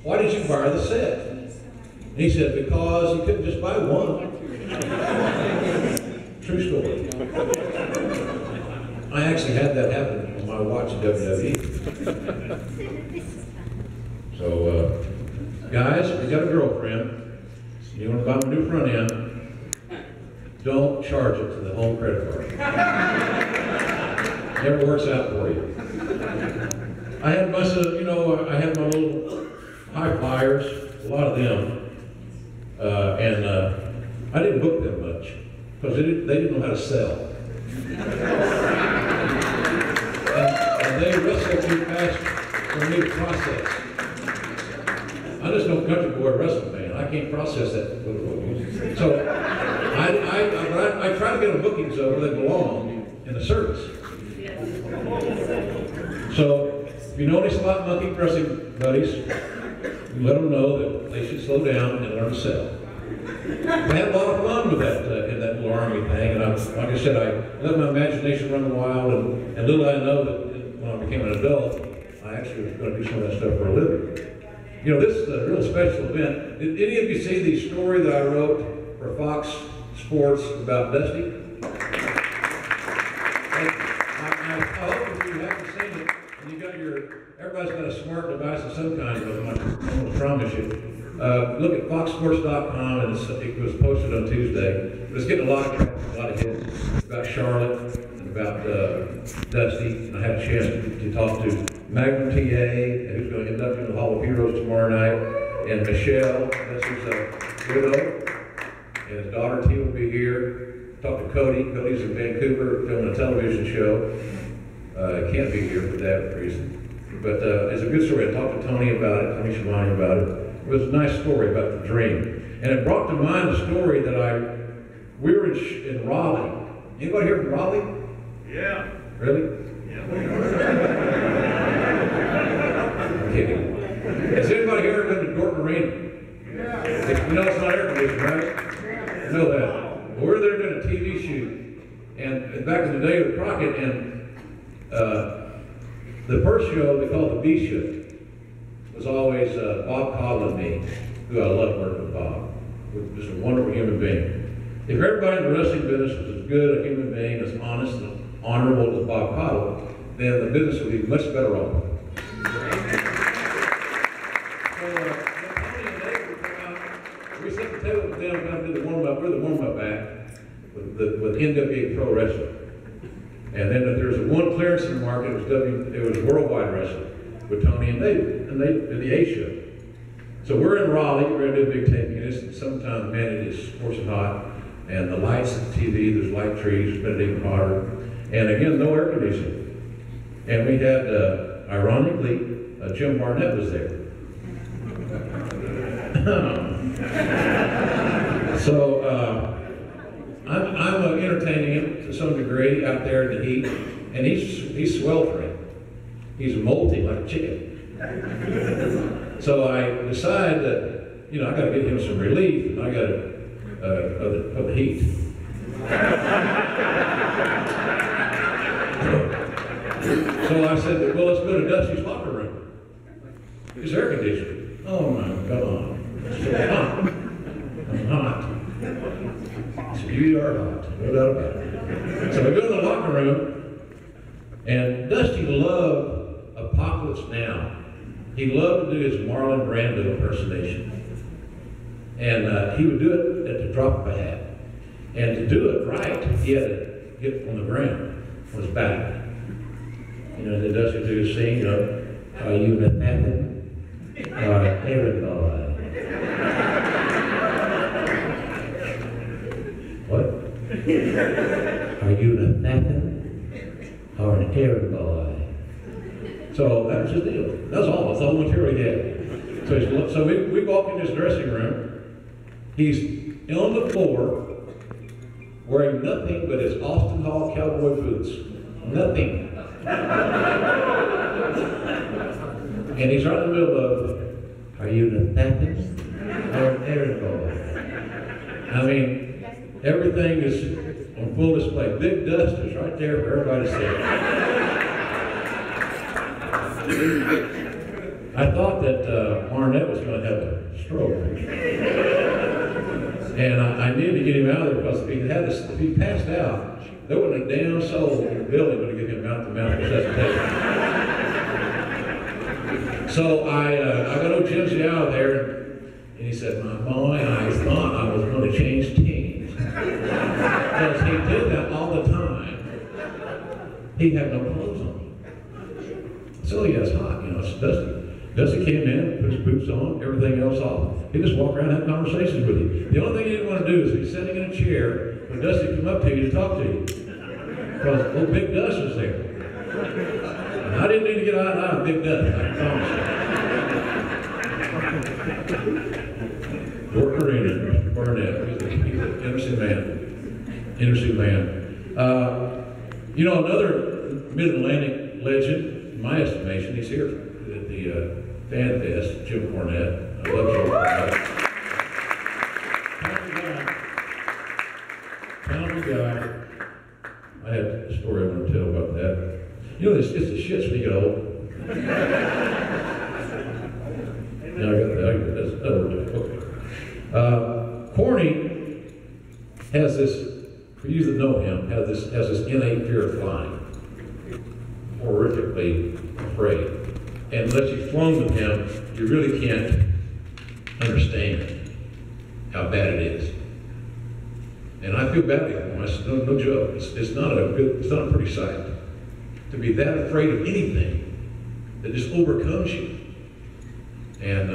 why did you buy the set? And he said, because you couldn't just buy one. True story. I actually had that happen when I watched WWE. So, guys, if you got a girlfriend, you want to buy them a new front end, don't charge it to the home credit card. Never works out for you. I had my, I had my little high flyers, a lot of them, and I didn't book them much because they didn't know how to sell. and they wrestled too fast for me to process. I'm just no country boy wrestling fan. I can't process that. So I try to get them bookings where they belong in the service. So if you know any slot monkey wrestling buddies, you let them know that they should slow down and learn to sell. I had a lot of fun with that in that little army thing, and like I said, I let my imagination run wild, and little I know that when I became an adult, I actually was going to do some of that stuff for a living. You know, this is a real special event. Did any of you see the story that I wrote for Fox Sports about Dusty? I hope if you haven't seen it, and you got everybody's got a smart device of some kind, but I promise you. Look at foxsports.com, and it was posted on Tuesday. But it's getting a lot of traffic, a lot of hits about Charlotte and about Dusty. And I had a chance to talk to Magnum TA, who's going to induct into the Hall of Heroes tomorrow night, and Michelle, that's his widow, and his daughter T will be here. Talk to Cody. Cody's in Vancouver filming a television show. Can't be here for that reason. But it's a good story. I talked to Tony about it, Tony Schiavone about it. It was a nice story about the dream. And it brought to mind a story that we were in Raleigh. Anybody here from Raleigh? Yeah. Really? Yeah. I'm kidding. Has anybody here ever been to Dorton Arena? Yeah. You know it's not air conditioned, right? You know that. Well, we were there doing a TV shoot. And back in the day with Crockett, and the first show they called the B Show was always Bob Cobb and me, who I love working with Bob. Just a wonderful human being. If everybody in the wrestling business was as good a human being, as honest and honorable as Bob Cobb, then the business would be much better off. So Tony and Dave would come out, we set the table with them, kind of do the warm-up, we're the warm-up act with NWA Pro Wrestling. And then if there was one clearance in the market, it was Worldwide Wrestling with Tony and David, and they did the A show. So we're in Raleigh, we're going to do a big taping, and sometimes, man, it is scorching hot, and the lights at the TV, there's light trees, it's been even hotter, and again, no air conditioning. And we had, ironically, Jim Barnett was there. So I'm entertaining him to some degree out there in the heat, and he's sweltering. He's moldy like a chicken. So I decide that, I got to get him some relief, and I got to of the heat. So I said, well, let's go to Dusty's locker room. It's air conditioning. Oh my God, it's so hot. I'm hot. So you are hot, no doubt about it. So we go to the locker room, and Dusty loved Apocalypse Now. He loved to do his Marlon Brando impersonation. And he would do it at the drop of a hat. And to do it right, he had to get on the ground, on his back. The Dusty do his scene, are you Nathaniel? Or Aaron boy? What? Are you Nathaniel? Or an errand boy? So that was his deal. That was all. That's all the material he had. So we walk in this dressing room. He's on the floor wearing nothing but his Austin Hall cowboy boots. Nothing. And he's right in the middle of, are you Nathaniel or an errand boy? I mean, everything is on full display. Big Dust is right there for everybody to see. I thought that Arnett was going to have a stroke. And I needed to get him out of there because if he passed out, there wasn't a damn soul in the building going to get him mouth-to-mouth resuscitation. So I got old Jimsy out there, and he said, "My boy, I thought I was going to change teams." Because he did that all the time. He had no clothes on. So he was hot, you know, it's Dusty. Dusty came in, put his boots on, everything else off. He just walked around and had conversations with you. The only thing he didn't want to do is be sitting in a chair when Dusty come up to you to talk to you. Because old Big Dust was there. And I didn't need to get eye to eye with Big Dust, I can promise you. Worker in it, Mr. Barnett. He's an interesting man. Interesting man. You know, another Mid-Atlantic legend, in my estimation, he's here at the Fan Fest, Jim Cornette. I love Jim Cornette. Talented guy. I have a story I want to tell about that. You know, it's the shits when you get old. Now I got that. That's okay. Corny has this, for you that know him, has this innate fear of flying. Horrifically afraid. And unless you've flown with him, you really can't understand how bad it is. And I feel badly for him. No joke. It's not a pretty sight to be that afraid of anything that just overcomes you. And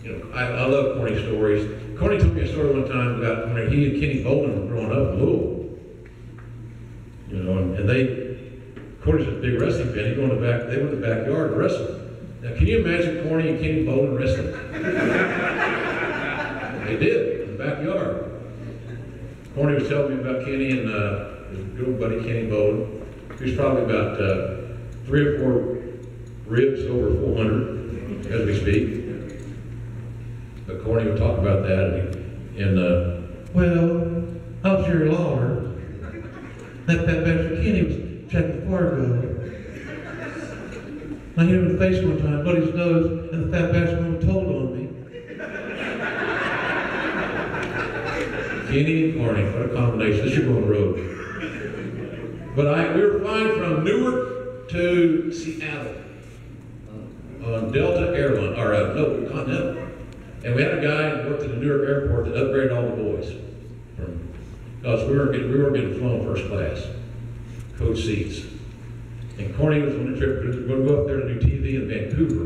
you know, I love Corny stories. Corny told me a story one time about when he and Kenny Bolden were growing up in Louisville. You know, and Corny's a big wrestling fan. They went in the backyard to wrestle. Now, can you imagine Corny and Kenny Bolden wrestling? They did, in the backyard. Corny was telling me about Kenny and his good old buddy Kenny Bolden. He was probably about 3 or 4 ribs over 400 as we speak. But Corny would talk about that, and well, Officer Lawler, that bastard Kenny was checking Fargo. I hit him in the face one time, but his nose, and the fat bastard woman told on me. Kenny and Corny, what a combination. This should go on the road. But we were flying from Newark to Seattle on Delta Airline, or Continental. And we had a guy who worked at the Newark airport that upgraded all the boys. Because we weren't getting flown first class, coach seats. And Corny was on the trip, we were going to go up there to do TV in Vancouver.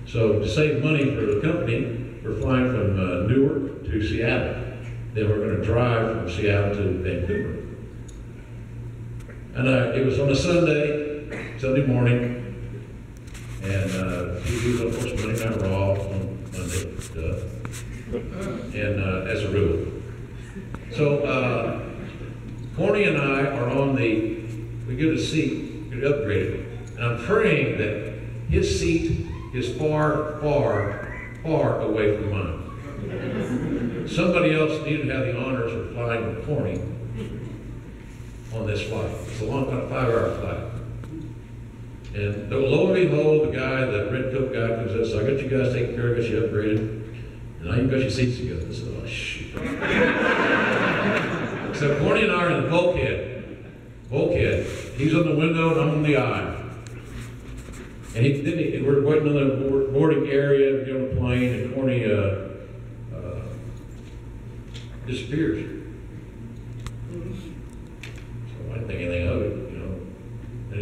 So to save money for the company, we're flying from Newark to Seattle. Then we're going to drive from Seattle to Vancouver. And it was on a Sunday morning, and TV was of course Monday Night Raw on Monday, and as a rule. So Corny and I are we get a seat, get upgraded, and I'm praying that his seat is far, far, far away from mine. Somebody else needed to have the honors of flying with Corny on this flight. It's a long, about a 5-hour flight. And lo and behold, the red coat guy comes up, so I got you guys taken care of, got you upgraded, and now you've got your seats together. I said, oh, shoot. So Corny and I are in the bulkhead. He's on the window and I'm on the aisle. And we're waiting on the boarding area to get on the plane, and Corny disappears. So I didn't think anything of it, you know. And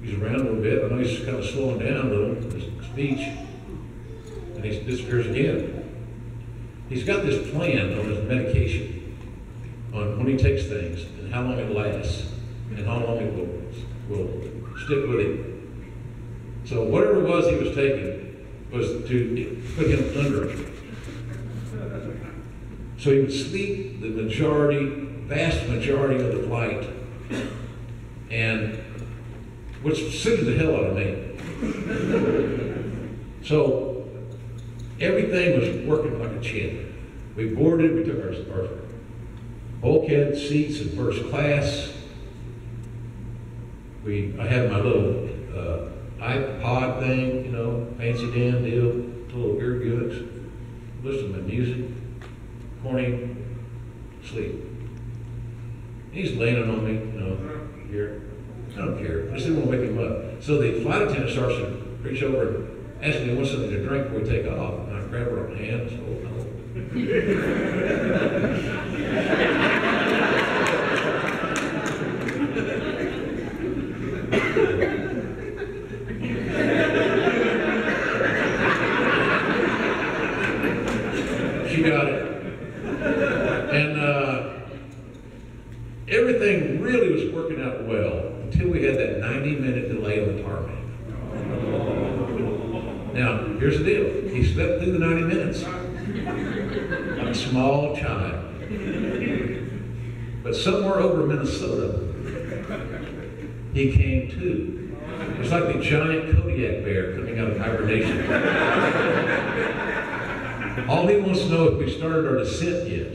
he's around a little bit. I know he's kind of slowing down a little in his speech. And he disappears again. He's got this plan on his medication, on when he takes things, and how long it lasts, and how long it will stick with him. So whatever it was he was taking was to put him under. So he would sleep the vast majority of the flight, and which sickened the hell out of me. So everything was working like a champ. We boarded, we took our bulkhead seats in first class. I had my little iPod thing, you know, fancy Dan deal, little ear goods, listen to music, corny, sleep. He's laying on me, you know, here. I don't care. I just didn't want to wake him up. So the flight attendant starts to reach over and ask me, what's something to drink before we take off? And I grab her on the hand and say, oh, no. She got it. And everything really was working out well until we had that 90-minute delay on the tarmac. Now, here's the deal. He slept through the 90 minutes like a small child. But somewhere over Minnesota, he came to. It's like the giant Kodiak bear coming out of hibernation. All he wants to know if we started our descent yet.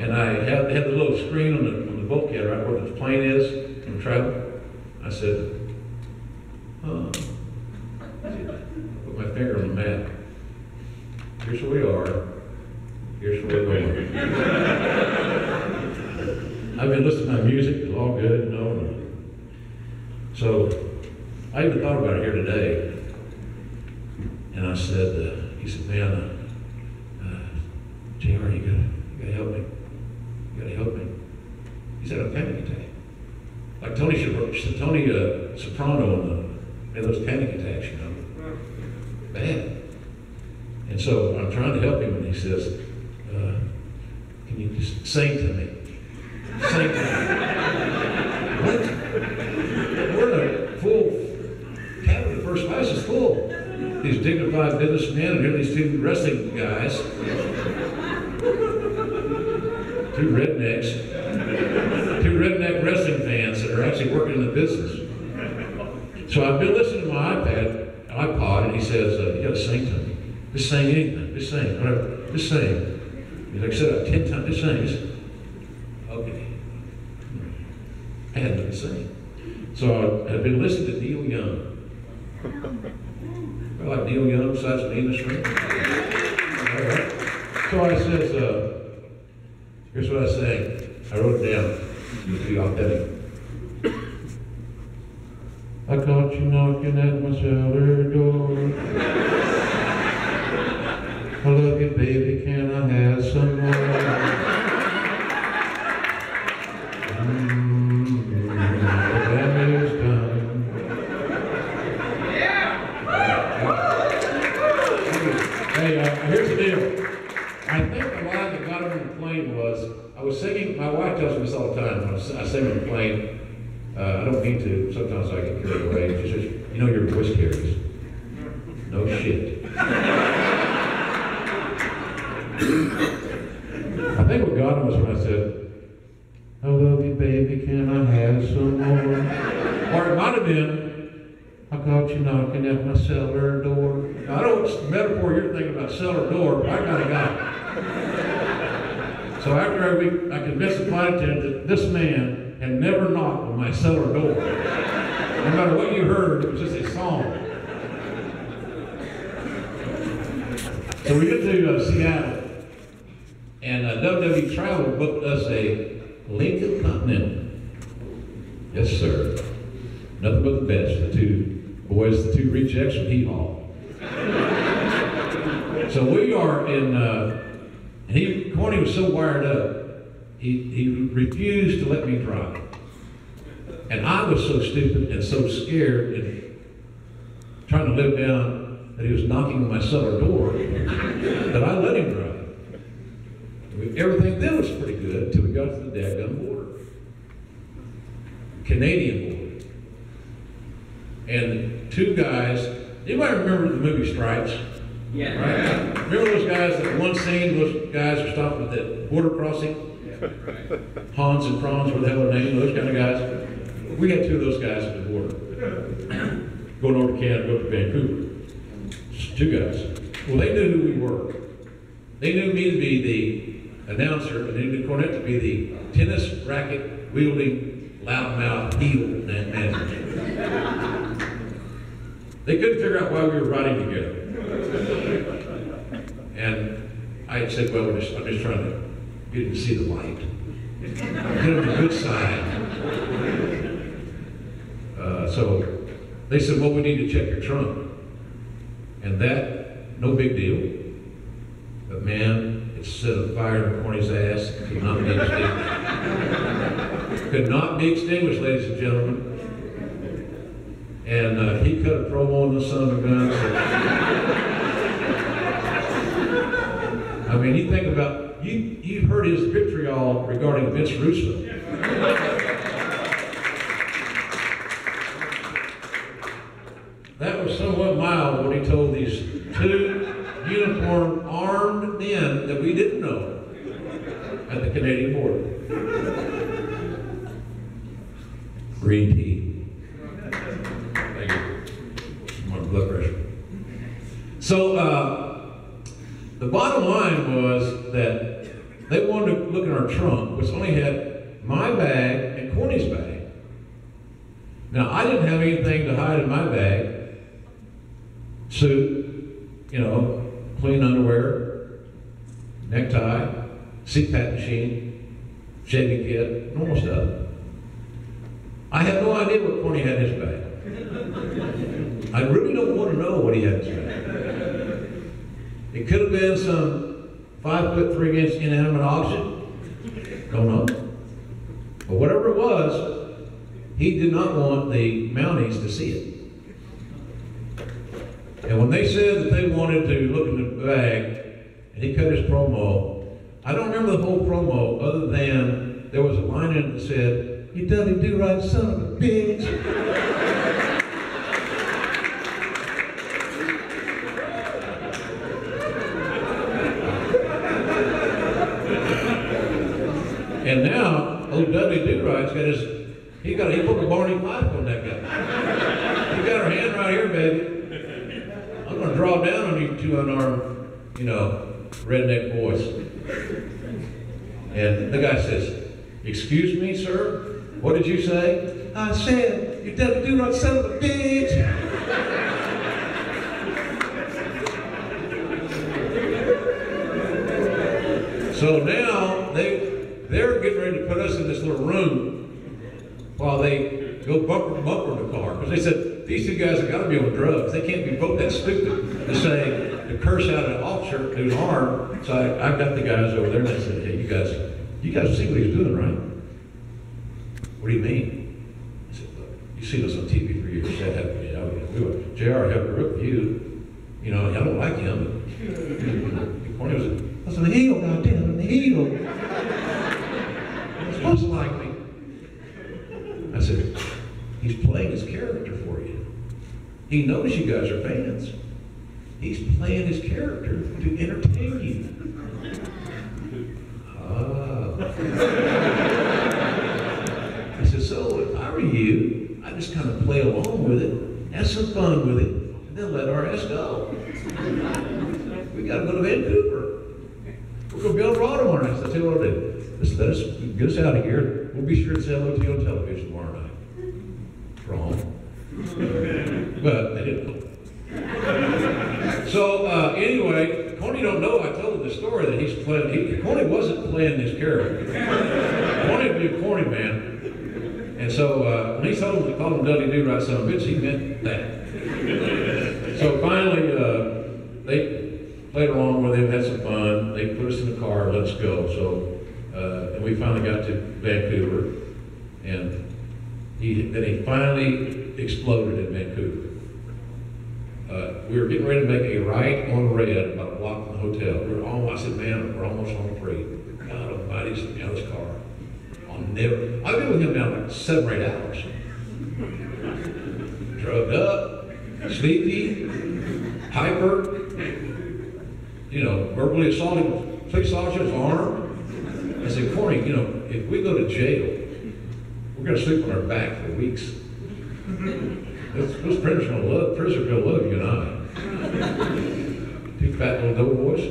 And I had the little screen on the bulkhead right where the plane is in travel. I said, put my finger on the map. Here's where we are. Here's where we're going. I've been listening to my music. It's all good, you know. So I even thought about it here today. And I said, he said, man, JR, you gotta help me. You gotta help me. He's had a panic attack. Like Tony Soprano and those panic attacks, you know. Bad. And so I'm trying to help him, and he says, can you just sing to me? Sing to me. What? We're in a full cabin. The first class is full. These dignified businessmen, and here are these two wrestling guys. Two redneck wrestling fans that are actually working in the business. So I've been listening to my iPod, and he says, you gotta sing to me. Just sing anything, just sing, whatever, just sing. He's like, said 10 times, just sing. Just, okay. I had to sing. So I've been listening to Neil Young. I like Neil Young besides the English ring. All right. So I says, here's what I sang. I wrote it down to be authentic. I caught you knocking at my cellar door. I love you, baby, can I have some more? The damage done. Hey, here's the deal. I think the line that got him on the plane was, I was singing, my wife tells me this all the time, when I sing on the plane, I don't mean to, sometimes I get carried away. She says, you know your voice carries. No shit. I think what got him was when I said, I love you, baby, can I have some more? Or it might have been, I caught you knocking at my cellar door. Now, I don't know what metaphor you're thinking about cellar door, but I kind of got it. So after a week, I convinced the flight attendant that this man had never knocked on my cellar door. No matter what you heard, it was just a song. So we get to Seattle, and WW Travel booked us a Lincoln Continental. Yes, sir. Nothing but the best. The two boys, the two rejects from Heat Hall. So we are in, and Corny was so wired up, he refused to let me drive. And I was so stupid and so scared and trying to live down that he was knocking on my cellar door that I let him drive. Everything then was pretty good until we got to the dadgum border. Canadian border. And two guys, anybody remember the movie Stripes? Yeah. Right? Remember those guys, that one scene, those guys are stopping at that border crossing? Hans and Franz, what the hell are their names, those kind of guys. We had two of those guys at the border. Going over to Canada, going to Vancouver. Just two guys. Well, they knew who we were. They knew me to be the announcer, and they knew Cornette to be the tennis racket wielding, loudmouth heel manager. They couldn't figure out why we were riding together. And I had said, well, I'm just trying to get him to see the light. Get him the good side. So they said, well, we need to check your trunk. And that, no big deal. But man, it set a fire in Corny's ass. Could not be extinguished. Could not be extinguished, ladies and gentlemen. And he cut a promo on the son of a gun. I mean, you think about, you've heard his vitriol regarding Vince Russo. That was somewhat mild when he told these two uniformed, armed men that we didn't know at the Canadian border. Green tea. Thank you. My blood pressure. So, the bottom line was that they wanted to look in our trunk, which only had my bag and Corny's bag. Now, I didn't have anything to hide in my bag. Suit, you know, clean underwear, necktie, CPAP machine, shaving kit, normal stuff. I had no idea what Corny had in his bag. I really don't want to know what he had in his bag. It could have been some 5'3" inanimate object. Don't know. But whatever it was, he did not want the Mounties to see it. And when they said that they wanted to look in the bag, and he cut his promo, I don't remember the whole promo other than there was a line in it that said, "You dirty do-right son of a bitch." And now, old Dudley Do-Right's got he put a Barney Fife on that guy. He got her hand right here, baby. I'm gonna draw down on you two unarmed, you know, redneck boys. And the guy says, "Excuse me, sir? What did you say?" "I said, you Dudley Do-Right son of a bitch." So now they're getting ready to put us in this little room while they go bumper to bumper in the car. Because they said, these two guys have got to be on drugs. They can't be both that stupid to say, to curse out an officer who's armed. So I got the guys over there and I said, "Hey, you guys see what he's doing, right?" "What do you mean?" I said, "Look, you've seen us on TV for years. That happened to me. JR helped grew up with you. You know, I don't like him. But I was in the heel, goddamn, in the heel. You're supposed to like me." I said, "He's playing his character for you. He knows you guys are fans. He's playing his character to entertain you." I said, "So if I were you, I'd just kind of play along with it, have some fun with it, and then let our ass go. We got to go to Vancouver. We're going to be on Raw tomorrow night." So I tell you what I'll do. Just get us out of here. We'll be sure to say hello to you on television tomorrow night. Wrong. But they didn't know. So anyway, Corny don't know I told him the story that he's playing. Corny wasn't playing his character. Corny would be a corny man. And so when he told him to call him Dudley Do-Right son of a bitch, he meant that. So finally, they played along with him, had some fun. They put us in the car, let us go. So, and we finally got to Vancouver, and then he finally exploded in Vancouver. We were getting ready to make a right on red about a block from the hotel. I said, "Man, we're almost home free." God almighty, he took me out of his car. I've been with him now like 7 or 8 hours. Drugged up, sleepy, hyper, you know, verbally assaulted police officers, armed. I said, "Corny, you know, if we go to jail, we're going to sleep on our back for weeks. Those prisoners are going to love you and I. Two fat little doughboys.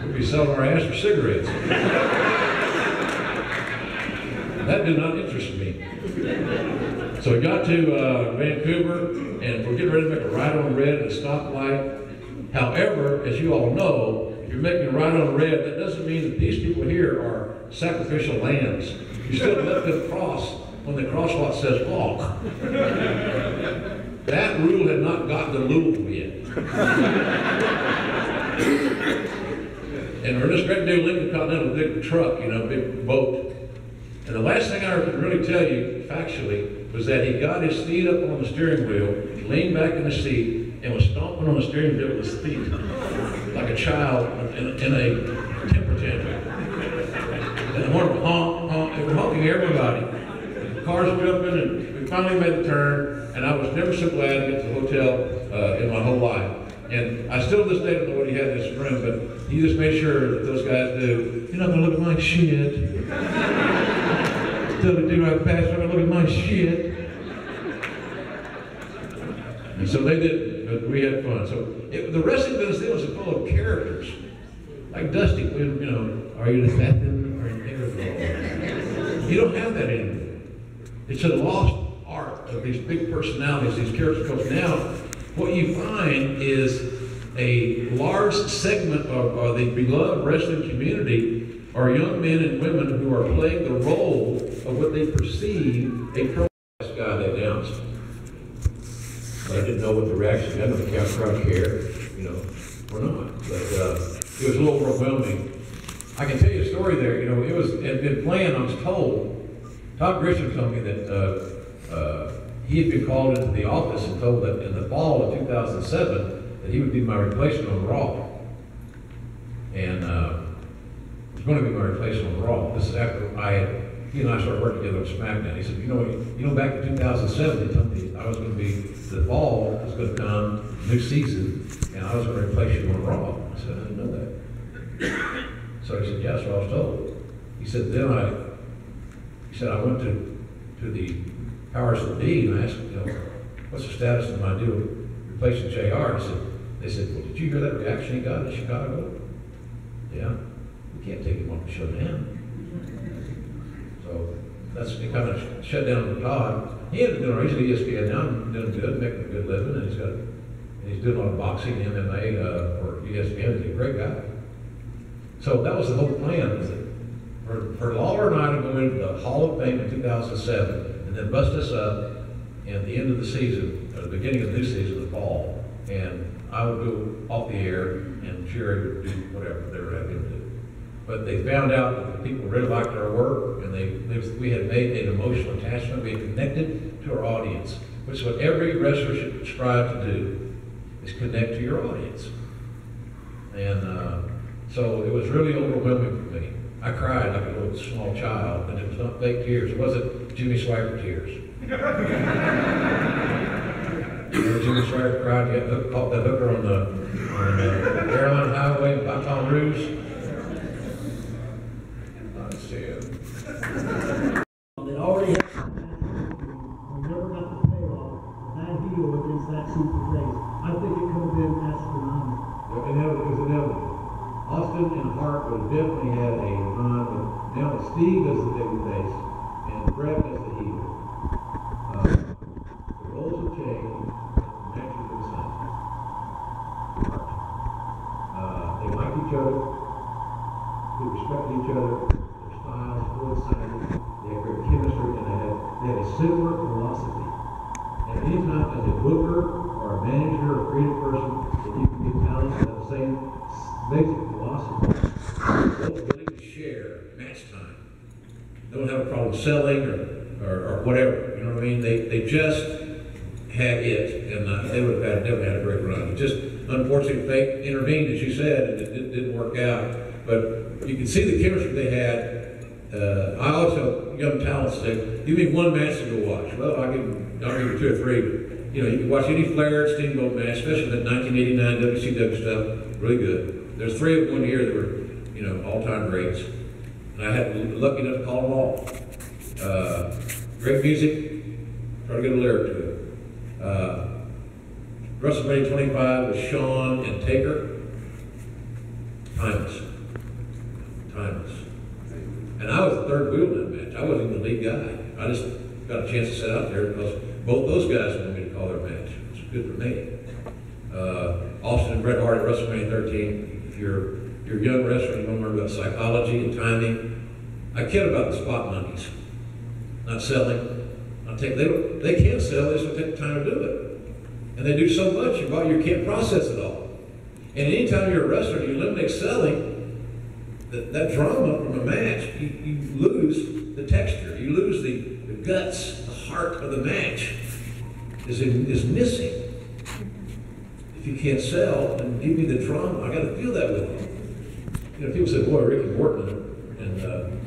We'll be selling our ass for cigarettes." That did not interest me. So we got to Vancouver, and we're getting ready to make a right on red at a stoplight. However, as you all know, if you're making a right on red, that doesn't mean that these people here are sacrificial lambs. You still let them cross when the crosswalk says walk. That rule had not gotten to Louisville yet. And we're in this great big Lincoln Continental, big truck, you know, big boat. And the last thing I could really tell you, factually, was that he got his feet up on the steering wheel, leaned back in the seat, and was stomping on the steering wheel with his feet, like a child in a temper tantrum. And I wanted to honk, honk, they were honking everybody. The cars jumping, and we finally made the turn, and I was never so glad to get to the hotel in my whole life. And I still to this day don't know what he had in his room, but he just made sure that those guys knew, you're not gonna look at my shit. Tell the dude right past, I'm gonna look at my shit. And so they did, but we had fun. So the wrestling business was full of characters. Like Dusty, you know, are you the fat one or the hair? You don't have that anymore. It's a lost art of these big personalities, these characters. Because now, what you find is a large segment of the beloved wrestling community are young men and women who are playing the role of what they perceive a pro guy they announced. But I didn't know what the reaction had on the couch crowd care, you know, or not. But it was a little overwhelming. I can tell you a story there. You know, it had been planned, I was told. Todd Grisham told me that he had been called into the office and told that in the fall of 2007 that he would be my replacement on Raw. And he was going to be my replacement on Raw. This is after he and I started working together on SmackDown. He said, you know, back in 2007, they told me I was going to be, the fall was going to come, new season, and I was going to replace you on Raw. I said, I didn't know that. So he said, yeah, that's what I was told. He said, then I went to the powers that be and I asked, you know, what's the status of my deal replacing JR? They said, well, did you hear that reaction he got in Chicago? Yeah, we can't take him off the show now. So it kind of shut down the Todd. He ended up doing, he's at ESPN now, doing good, making a good living, and he's doing a lot of boxing, MMA for ESPN. He's a great guy. So that was the whole plan, was that for Lawler and I to go into the Hall of Fame in 2007, and then bust us up at the end of the season, or the beginning of the new season, the fall, and I would go off the air, and Jerry would do whatever they were having to do. But they found out that people really liked our work, and we had made an emotional attachment. We had connected to our audience, which is what every wrestler should strive to do, is connect to your audience. And so it was really overwhelming for me. I cried like a little small child, and it was not fake tears. It wasn't Jimmy Swaggart tears. Jimmy Swaggart cried, he caught that hooker on the airline highway in Baton Rouge. They already had we never got the payoff. That heel against that super face. I think it could have been astronomical. It was inevitable. Austin and Hart would definitely had a run, but now Steve does the baby face and Brett does the heel. The roles have changed, matches are the same. They like each other, they respect each other, their styles coincided, they have great chemistry, and they had a similar philosophy. And anytime as a booker or a manager or a creative person that you can be talented at the same basic philosophy, both willing to share match time. They don't have a problem selling or whatever. You know what I mean? They just had it, and they would have definitely had a great run. It just unfortunately fate intervened, as you said, and it didn't work out. But you can see the chemistry they had. I always tell young talents, say, give me one match to go watch. Well, I'll give you two or three. But, you know, you can watch any Flair Steamboat match, especially that 1989 WCW stuff. Really good. There's three of them one year that were, you know, all-time greats. And I had lucky enough to call them all. Great music. Try to get a lyric to it. WrestleMania 25 with Shawn and Taker. Timeless. Timeless. And I was the third wheel in that match. I wasn't even the lead guy. I just got a chance to sit out there because both those guys wanted me to call their match. It's good for me. Austin and Bret Hart at WrestleMania 13. If you're a young wrestler, you want to learn about psychology and timing. I kid about the spot monkeys, not selling. They can't sell, they just don't take the time to do it. And they do so much, you can't process it all. And anytime you're a wrestler, you eliminate selling, that drama from a match, you lose the texture, you lose the guts, the heart of the match is missing. If you can't sell, then give me the drama. I got to feel that with you. You know, people say, boy, Ricky Morton and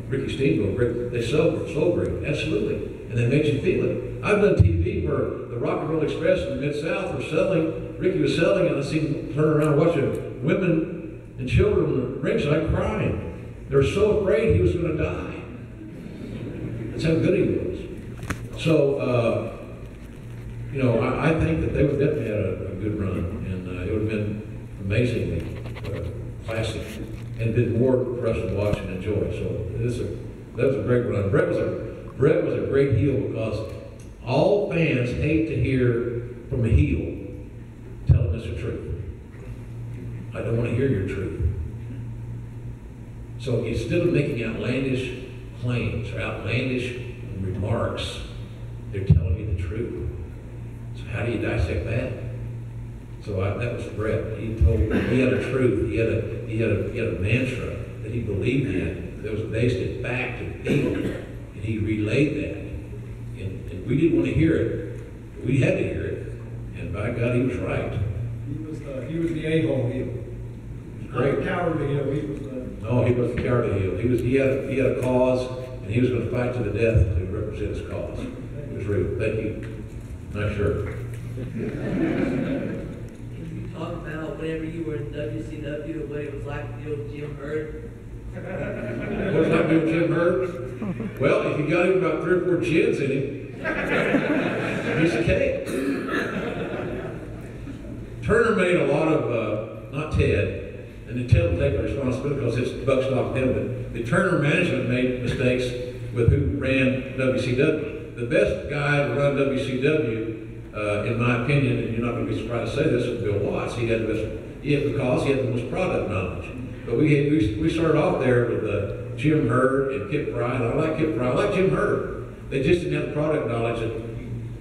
Ricky Steamboat, they sold great. Absolutely. And they made you feel it. I've done TV where the Rock and Roll Express in the Mid-South were selling, Ricky was selling, and I seen him turn around watching women and children in the ringside crying. They were so afraid he was going to die. That's how good he was. So, you know, I think that they would definitely had a good run, and it would have been amazingly classic, and been more for us to watch and enjoy. So that was a great run. Bret was a great heel because all fans hate to hear from a heel telling us the truth. I don't want to hear your truth. So instead of making outlandish claims or outlandish remarks, they're telling you the truth. So how do you dissect that? So that was Bret. He had a truth. He had a mantra that he believed in that was based in fact and people, and he relayed that. And we didn't want to hear it. We had to hear it. And by God, he was right. He was the a-hole heel. Great. Not the cowardly heel. He was the... No, he wasn't the cowardly heel. He had a cause, and he was going to fight to the death to represent his cause. It was real. Thank you. Nice shirt. Talk about whenever you were in WCW, what it was like to deal with Jim Herd. What was like doing Jim Herd? Well, if you got him about 3 or 4 gins in him, he's a cake. Turner made a lot of, not Ted, and Ted will take the responsibility because it's buck stopped him, but the Turner management made mistakes with who ran WCW. The best guy to run WCW, in my opinion, and you're not going to be surprised to say this, is Bill Watts. He had because he had the most product knowledge. But we started off there with Jim Herd and Kip Fry, and I like Kip Fry. I like Jim Herd. They just didn't have the product knowledge that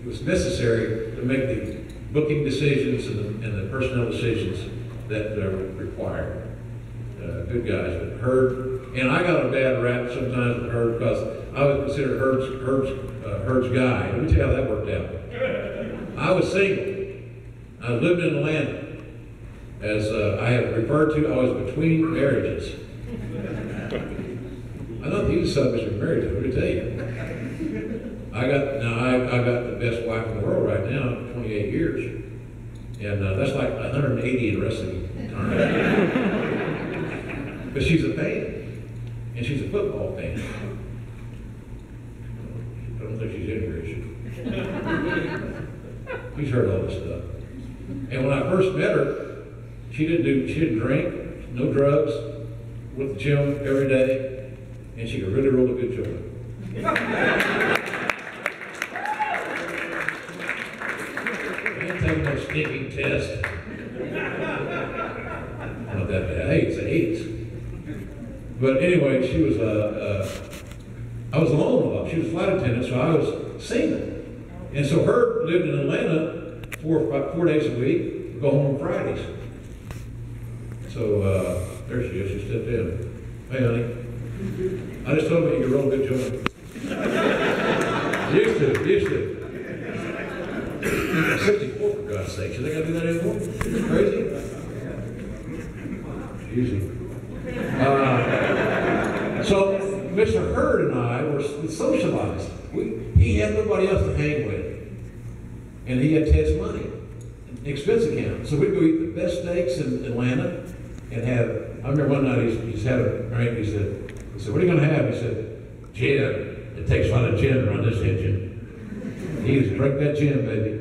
was necessary to make the booking decisions and the personnel decisions that were required. Good guys, but Herd, and I got a bad rap sometimes with Herd because I was considered Herd's guy. Let me tell you how that worked out. I was single. I lived in Atlanta. As I have referred to, I was between marriages. I don't think some of us are married to, let me tell you. I got the best wife in the world right now, 28 years. And that's like 180 in wrestling time. But she's a fan. And she's a football fan. I don't think she's in here, is she? He's heard all this stuff. And when I first met her, she didn't drink, no drugs, went to the gym every day, and she could really roll a good joint. I didn't take no stinking test. Not that bad. Hey, it's AIDS. But anyway, she was I was alone a lot. She was a flight attendant, so I was single. And so Herb lived in Atlanta 4 days a week, go home on Fridays. So there she is, she stepped in. Hey honey, I just told her you could roll a good joint. Used to. I'm 64 for God's sake, you think I do that anymore? Crazy? Easy. So Mr. Herd and I were socialized. He had nobody else to hang with. And he had Ted's money, expense account. So we'd go eat the best steaks in Atlanta and have, I remember one night he just had a drink. He said, what are you going to have? He said, gin. It takes a lot of gin to run this engine. He used to drink that gin, baby.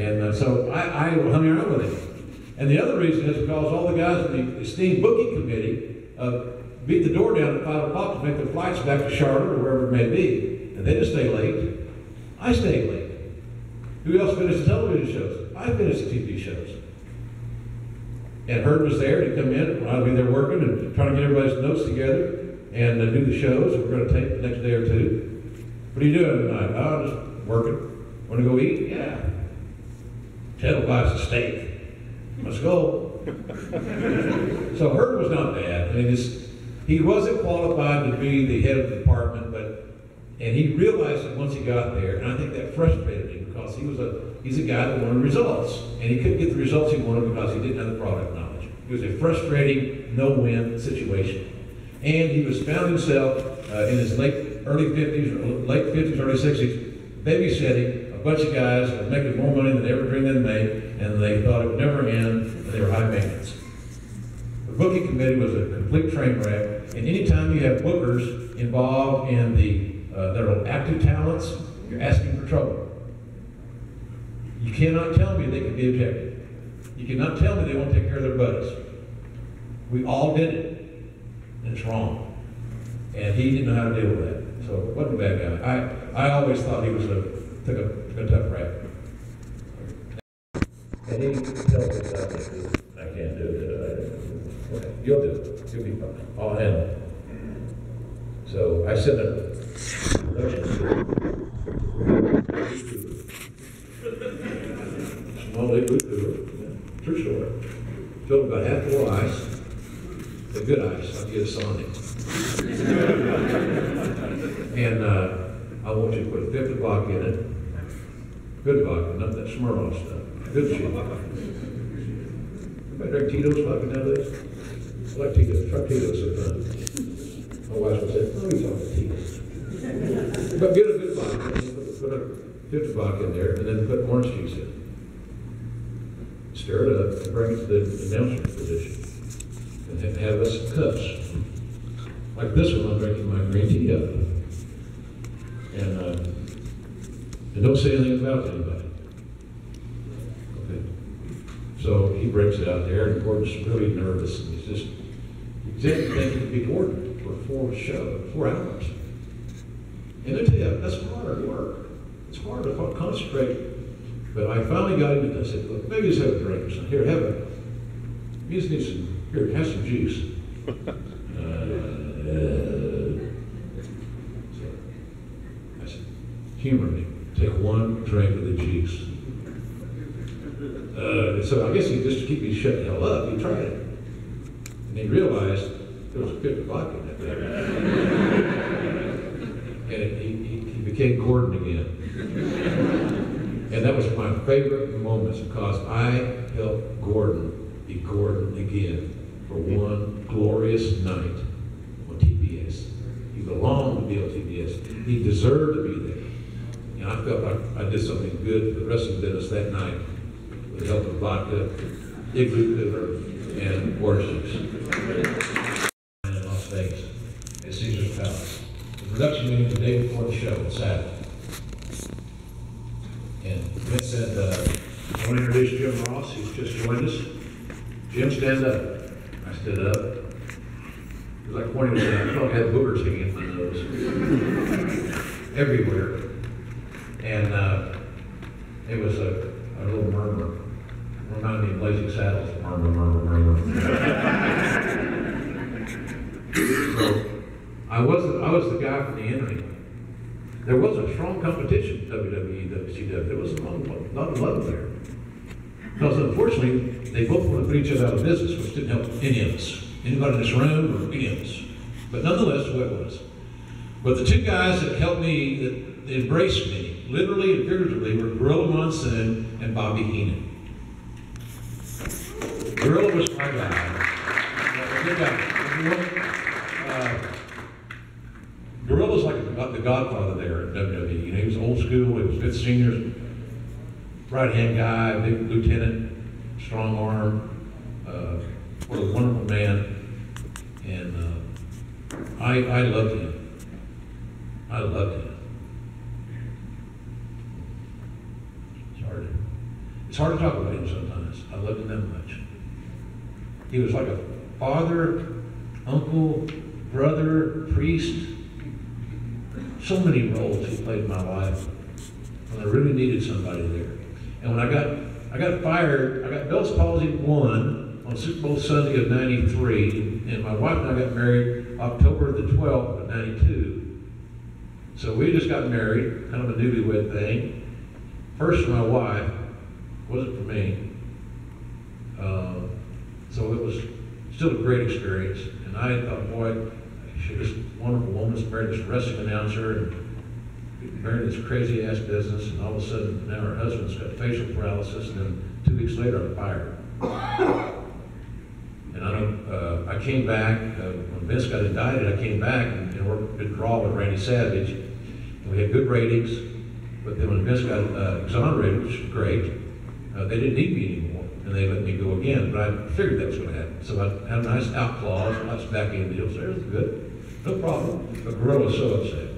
And so I hung around with him. And the other reason is because all the guys in the esteemed booking committee beat the door down at 5 o'clock to make their flights back to Charlotte or wherever it may be. And they didn't stay late. I stayed late. Who else finished the television shows? I finished the TV shows. And Herd was there. He'd come in. I'd be there working and trying to get everybody's notes together and do the shows that we're going to tape the next day or two. What are you doing tonight? Oh, just working. Want to go eat? Yeah. Ted will buy us a steak. Let's go. So Herd was not bad. I mean, he wasn't qualified to be the head of the department, and he realized it once he got there, and I think that frustrated him because he's a guy that wanted results, and he couldn't get the results he wanted because he didn't have the product knowledge. It was a frustrating, no-win situation. And he found himself in his late 50s, early 60s, babysitting a bunch of guys that were making more money than they ever dreamed they'd make, and they thought it would never end, and they were high maintenance. The booking committee was a complete train wreck, and anytime you have bookers involved in their active talents, you're asking for trouble. You cannot tell me they can be objective. You cannot tell me they won't take care of their buddies. We all did it, and it's wrong. And he didn't know how to deal with that. So it wasn't a bad guy. I always thought he took a tough rap. And he tells me I can't do it. Okay, you'll do it. You'll be fine. I'll handle it. So I sent a small little true story. Filled about half full of ice. The good ice. I'll get a Sonic. And I want you to put a fifth of vodka in it. Good vodka, not that Smirnoff stuff. Good shit. Anybody drink Tito's vodka nowadays? I like Tito's. Try Tito's sometime. My wife would say, oh, he's talking Tito's. But get a good vodka. Put a fifth of vodka in there, and then put orange juice in it. Stir it up and bring it to the announcer position. And then have us cups. Like this one, I'm drinking my green tea out of. And don't say anything about it to anybody. Okay. So he brings it out there, and Gordon's really nervous, and he's just, he didn't think he'd be Gordon for 4 hours. And I tell you, that's hard work. It's hard to concentrate. But I finally got him, and I said, look, maybe just have a drink or something. Here, have a, you just need some, here, have some juice. So I said, humor me. Take one drink of the juice. So I guess just to keep me shut the hell up, he tried it. And he realized there was a fifth of vodka in that thing. And he became Gordon again. And that was my favorite moments because I helped Gordon be Gordon again for one glorious night on TBS. He belonged to be on TBS. He deserved to be there. And I felt like I did something good for the rest of the business that night with the help of vodka, igloo cooler, and orange juice. In Las Vegas, at Caesar's Palace. The production meeting the day before the show, Saturday. And Vince said, I want to introduce Jim Ross. He's just joined us. Jim, stand up. I stood up. It was like pointing at I felt like I had boogers hanging in my nose. Everywhere. And it was a little murmur. Reminded me of Blazing Saddles. Murmur, murmur, murmur. So I was the guy from the enemy. There was a strong competition WWE, WCW. There was a lot of love there. Because unfortunately, they both want to put each other out of business, which didn't help any of us. Anybody in this room or any of us. But nonetheless, the way it was. But the two guys that helped me, that embraced me, literally and figuratively, were Gorilla Monsoon and Bobby Heenan. Gorilla was my guy. Good guy. Gorilla's like the godfather there at WWE. You know, he was old school, he was Vince Sr.'s right-hand guy, big lieutenant, strong arm, what a wonderful man. And I loved him. I loved him. It's hard to talk about him sometimes. I loved him that much. He was like a father, uncle, brother, priest, so many roles he played in my life when I really needed somebody there. And when I got fired, I got Bell's palsy 1 on Super Bowl Sunday of '93, and my wife and I got married October the 12th of '92. So we just got married, kind of a newlywed thing. First for my wife, wasn't for me. So it was still a great experience. And I thought, boy, she's this wonderful woman that's married this wrestling announcer and married this crazy ass business, and all of a sudden now her husband's got facial paralysis, and then 2 weeks later I'm fired. And I came back, when Vince got indicted, I came back and worked a good draw with Randy Savage. And we had good ratings, but then when Vince got exonerated, which was great, they didn't need me anymore, and they let me go again, but I figured that was going to happen. So I had a nice out clause, a nice back end deal, so it was good, no problem. But Gorilla was so upset.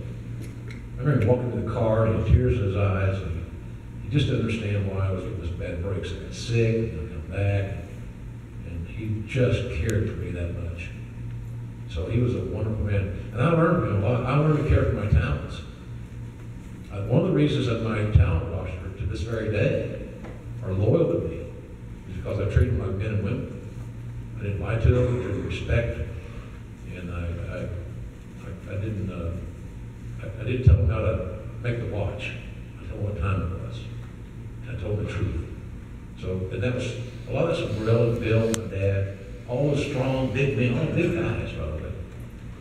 I remember walking to the car, and he had tears in his eyes, and he just didn't understand why I was getting this bad break. So I got sick, and I come back, and he just cared for me that much. So he was a wonderful man, and I learned from him a lot. I learned to care for my talents. One of the reasons that my talent roster to this very day are loyal to me is because I treated them like men and women. I didn't lie to them, I treated respect, and I didn't tell them how to make the watch. I told them what time it was. I told them the truth. So, and that was, a lot of that's Gorilla, Bill, my dad, all those strong, big men, all big guys, probably,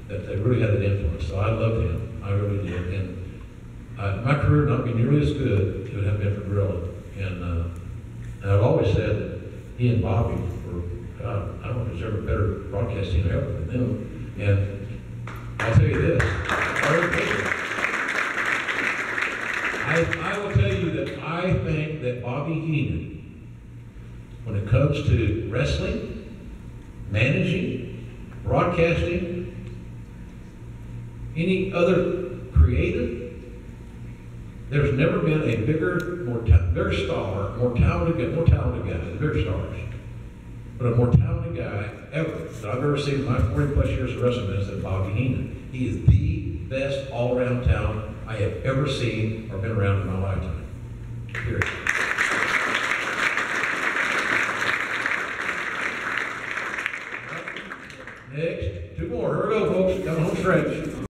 that they really had an influence. So I loved him, I really did. And my career would not be nearly as good if it hadn't been for Gorilla. And I've always said that he and Bobby were, God, I don't know if there's ever a better broadcast team ever than them. And I'll tell you this, I will tell you that I think that Bobby Heenan, when it comes to wrestling, managing, broadcasting, any other creative, there's never been a bigger, more talented guy, bigger stars, but a more talented guy ever that I've ever seen in my 40 plus years of wrestling is than Bobby Heenan. He is the best all-around talent I have ever seen or been around in my lifetime.